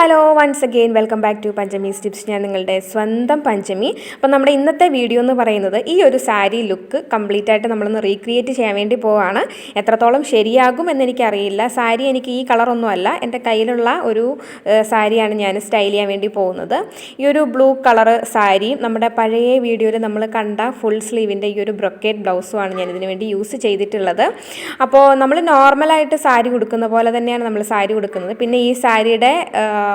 Hello once again welcome back to Panchami's tips. ഞാൻ നിങ്ങളുടെ സ്വന്തം പഞ്ചമി. അപ്പോൾ നമ്മുടെ ഇന്നത്തെ വീഡിയോ എന്ന് പറയുന്നത് ഈ ഒരു സാരി ലുക്ക് കംപ്ലീറ്റ് ആയിട്ട് നമ്മളൊന്ന് റീക്രിയേറ്റ് ചെയ്യാൻ വേണ്ടി പോവാണ്. എത്രത്തോളം ശരിയാകും എന്നെനിക്കറിയില്ല. സാരി എനിക്ക് ഈ കളറൊന്നും അല്ല, എൻ്റെ കയ്യിലുള്ള ഒരു സാരിയാണ് ഞാൻ സ്റ്റൈൽ ചെയ്യാൻ വേണ്ടി പോകുന്നത്. ഈ ഒരു ബ്ലൂ കളറ് സാരി നമ്മുടെ പഴയ വീഡിയോയിൽ നമ്മൾ കണ്ട ഫുൾ സ്ലീവിൻ്റെ ഈ ഒരു ബ്രൊക്കേറ്റ് ബ്ലൗസുമാണ് ഞാൻ ഇതിനു വേണ്ടി യൂസ് ചെയ്തിട്ടുള്ളത്. അപ്പോൾ നമ്മൾ നോർമലായിട്ട് സാരി കൊടുക്കുന്ന പോലെ തന്നെയാണ് നമ്മൾ സാരി കൊടുക്കുന്നത്. പിന്നെ ഈ സാരിയുടെ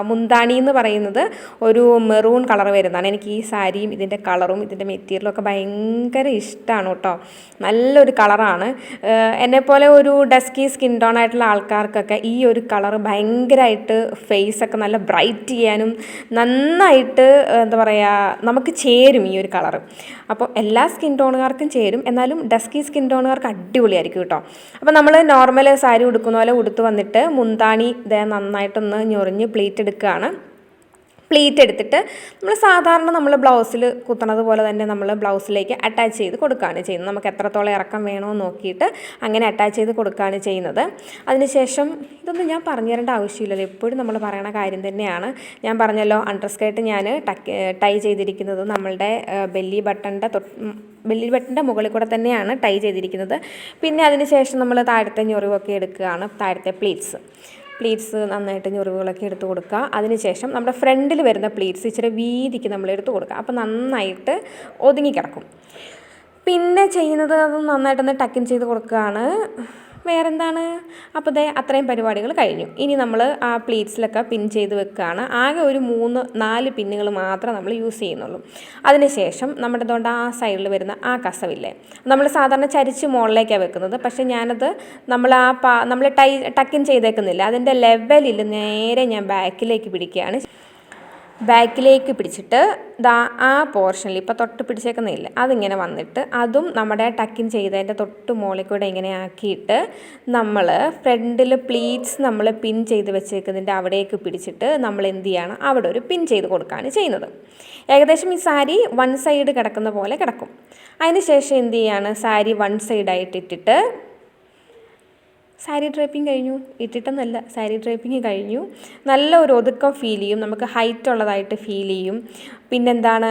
മുന്താണി എന്ന് പറയുന്നത് ഒരു മെറൂൺ കളർ വരുന്നതാണ്. എനിക്ക് ഈ സാരിയും ഇതിൻ്റെ കളറും ഇതിൻ്റെ മെറ്റീരിയലും ഒക്കെ ഭയങ്കര ഇഷ്ടമാണ് കേട്ടോ. നല്ലൊരു കളറാണ്. എന്നെപ്പോലെ ഒരു ഡസ്കി സ്കിൻ ടോൺ ആയിട്ടുള്ള ആൾക്കാർക്കൊക്കെ ഈ ഒരു കളർ ഭയങ്കരമായിട്ട് ഫേസൊക്കെ നല്ല ബ്രൈറ്റ് ചെയ്യാനും നന്നായിട്ട് എന്താ പറയുക നമുക്ക് ചേരും ഈ ഒരു കളർ. അപ്പോൾ എല്ലാ സ്കിൻ ടോണുകാർക്കും ചേരും, എന്നാലും ഡസ്കി സ്കിൻ ടോണുകാർക്ക് അടിപൊളിയായിരിക്കും കേട്ടോ. അപ്പോൾ നമ്മൾ നോർമൽ സാരി ഉടുക്കുന്ന പോലെ ഉടുത്ത് വന്നിട്ട് മുന്താണി നന്നായിട്ടൊന്ന് ഞൊറിഞ്ഞ് പ്ലീറ്റ് എടുക്കുകയാണ്. പ്ലീറ്റ് എടുത്തിട്ട് നമ്മൾ ബ്ലൗസിൽ കുത്തണത് പോലെ തന്നെ നമ്മൾ ബ്ലൗസിലേക്ക് അറ്റാച്ച് ചെയ്ത് കൊടുക്കുകയാണ് ചെയ്യുന്നത്. നമുക്ക് എത്രത്തോളം ഇറക്കം വേണമെന്ന് നോക്കിയിട്ട് അങ്ങനെ അറ്റാച്ച് ചെയ്ത് കൊടുക്കുകയാണ് ചെയ്യുന്നത്. അതിനുശേഷം ഇതൊന്നും ഞാൻ പറഞ്ഞു തരേണ്ട ആവശ്യമില്ലല്ലോ, എപ്പോഴും നമ്മൾ പറയണ കാര്യം തന്നെയാണ്. ഞാൻ പറഞ്ഞല്ലോ, അണ്ടർ സ്കേർട്ട് ഞാൻ ടൈ ചെയ്തിരിക്കുന്നത് നമ്മളുടെ ബെല്ലി ബട്ടൻ്റെ മുകളിൽ കൂടെ തന്നെയാണ് ടൈ ചെയ്തിരിക്കുന്നത്. പിന്നെ അതിനുശേഷം നമ്മൾ താഴത്തെ ഞൊറിവൊക്കെ എടുക്കുകയാണ്. താഴത്തെ പ്ലീറ്റ്സ് നന്നായിട്ട് ഞൊറിവുകളൊക്കെ എടുത്ത് കൊടുക്കുക. അതിനുശേഷം നമ്മുടെ ഫ്രണ്ടിൽ വരുന്ന പ്ലീറ്റ്സ് ഇച്ചിരി വീതിക്ക് നമ്മൾ എടുത്ത് കൊടുക്കുക. അപ്പോൾ നന്നായിട്ട് ഒതുങ്ങിക്കിടക്കും. പിന്നെ ചെയ്യുന്നത് അത് നന്നായിട്ടൊന്ന് ടക്കിൻ ചെയ്ത് കൊടുക്കുകയാണ്. വേറെന്താണ്, അപ്പോൾ അത്രയും പരിപാടികൾ കഴിഞ്ഞു. ഇനി നമ്മൾ ആ പ്ലീറ്റ്സിലൊക്കെ പിൻ ചെയ്ത് വെക്കുകയാണ്. ആകെ ഒരു 3-4 പിന്നുകൾ മാത്രമേ നമ്മൾ യൂസ് ചെയ്യുന്നുള്ളൂ. അതിനുശേഷം നമ്മുടെ തൊണ്ട് ആ സൈഡിൽ വരുന്ന ആ കസവില്ലേ, നമ്മൾ സാധാരണ ചരിച്ച് മുകളിലേക്കാണ് വെക്കുന്നത്. പക്ഷേ ഞാനത് നമ്മൾ ടക്കിൻ ചെയ്തേക്കുന്നില്ല, അതിൻ്റെ ലെവലിൽ നേരെ ഞാൻ ബാക്കിലേക്ക് പിടിച്ചിട്ട് ആ പോർഷനിൽ ഇപ്പോൾ തൊട്ട് പിടിച്ചേക്കുന്നില്ല അതിങ്ങനെ വന്നിട്ട് അതും നമ്മുടെ ടക്കിൻ ചെയ്തതിൻ്റെ തൊട്ട് മുകളിൽ കൂടെ ഇങ്ങനെ ആക്കിയിട്ട് നമ്മൾ ഫ്രണ്ടിൽ പ്ലീറ്റ്സ് നമ്മൾ പിൻ ചെയ്ത് വെച്ചേക്കുന്നതിൻ്റെ അവിടേക്ക് പിടിച്ചിട്ട് നമ്മൾ എന്ത് ചെയ്യണം, അവിടെ ഒരു പിൻ ചെയ്ത് കൊടുക്കുകയാണ് ചെയ്യുന്നത്. ഏകദേശം ഈ സാരി വൺ സൈഡ് കിടക്കുന്ന പോലെ കിടക്കും. അതിന് ശേഷം എന്ത് ചെയ്യാണ്, സാരി വൺ സൈഡായിട്ട് ഇട്ടിട്ട് സാരി ഡ്രേപ്പിംഗ് കഴിഞ്ഞു. ഇട്ടിട്ടെന്നല്ല, സാരി ഡ്രേപ്പിംഗ് കഴിഞ്ഞു. നല്ല ഒരു ഒതുക്കം ഫീൽ ചെയ്യും, നമുക്ക് ഹൈറ്റ് ഉള്ളതായിട്ട് ഫീൽ ചെയ്യും. പിന്നെന്താണ്,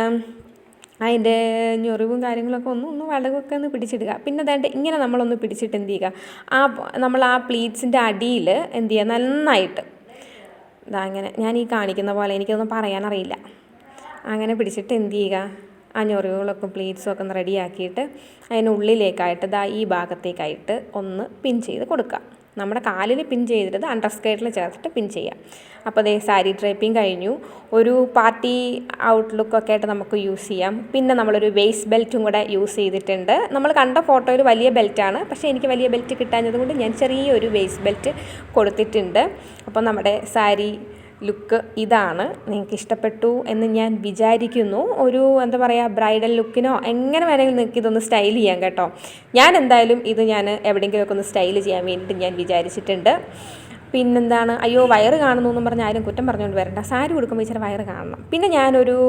അതിൻ്റെ ഞൊറിവും കാര്യങ്ങളൊക്കെ ഒന്ന് വളവൊക്കെ ഒന്ന് പിടിച്ചിടുക. പിന്നെ അതാണ്ട് ഇങ്ങനെ നമ്മളൊന്ന് പിടിച്ചിട്ട് എന്ത് ചെയ്യുക, നമ്മൾ ആ പ്ലീറ്റ്സിൻ്റെ അടിയിൽ എന്ത് ചെയ്യുക, നന്നായിട്ട് അങ്ങനെ ഞാൻ ഈ കാണിക്കുന്ന പോലെ, എനിക്കൊന്നും പറയാനറിയില്ല, അങ്ങനെ പിടിച്ചിട്ട് എന്ത് ചെയ്യുക, ആ ഞൊറിവുകളൊക്കെ പ്ലീറ്റ്സും ഒക്കെ ഒന്ന് റെഡിയാക്കിയിട്ട് അതിനുള്ളിലേക്കായിട്ട് ഈ ഭാഗത്തേക്കായിട്ട് ഒന്ന് പിൻ ചെയ്ത് കൊടുക്കുക. നമ്മുടെ കാലിൽ പിൻ ചെയ്തിട്ട് അണ്ടർ സ്കേർട്ടിൽ ചേർത്തിട്ട് പിൻ ചെയ്യാം. അപ്പോൾ സാരി ഡ്രേപ്പിംഗ് കഴിഞ്ഞു. ഒരു പാർട്ടി ഔട്ട്ലുക്കൊക്കെ ആയിട്ട് നമുക്ക് യൂസ് ചെയ്യാം. പിന്നെ നമ്മളൊരു വേസ്റ്റ് ബെൽറ്റും കൂടെ യൂസ് ചെയ്തിട്ടുണ്ട്. നമ്മൾ കണ്ട ഫോട്ടോയിൽ വലിയ ബെൽറ്റാണ്, പക്ഷേ എനിക്ക് വലിയ ബെൽറ്റ് കിട്ടാഞ്ഞത് കൊണ്ട് ഞാൻ ചെറിയൊരു വേസ്റ്റ് ബെൽറ്റ് കൊടുത്തിട്ടുണ്ട്. അപ്പോൾ നമ്മുടെ സാരി ലുക്ക് ഇതാണ്. നിങ്ങൾക്ക് ഇഷ്ടപ്പെട്ടു എന്ന് ഞാൻ വിചാരിക്കുന്നു. ഒരു എന്താ പറയുക, ബ്രൈഡൽ ലുക്കിനോ എങ്ങനെ വേണമെങ്കിലും നിങ്ങൾക്ക് ഇതൊന്ന് സ്റ്റൈൽ ചെയ്യാം കേട്ടോ. ഞാൻ എന്തായാലും ഞാൻ എവിടെയെങ്കിലുമൊക്കെ ഒന്ന് സ്റ്റൈൽ ചെയ്യാൻ വേണ്ടിയിട്ട് ഞാൻ വിചാരിച്ചിട്ടുണ്ട്. പിന്നെന്താണ്, അയ്യോ വയറ് കാണുന്നു എന്നും പറഞ്ഞ് ആരും കുറ്റം പറഞ്ഞുകൊണ്ട് വരണ്ട, സാരി കൊടുക്കുമ്പോൾ ഇച്ചിരി വയറ് കാണണം. പിന്നെ ഞാനൊരു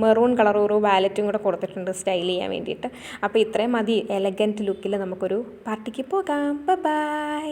മെറൂൺ കളർ ഒരു വാലറ്റും കൂടെ കൊടുത്തിട്ടുണ്ട് സ്റ്റൈൽ ചെയ്യാൻ വേണ്ടിയിട്ട്. അപ്പോൾ ഇത്രയും മതി, എലഗൻറ്റ് ലുക്കിൽ നമുക്കൊരു പാർട്ടിക്ക് പോകാം. ബൈ.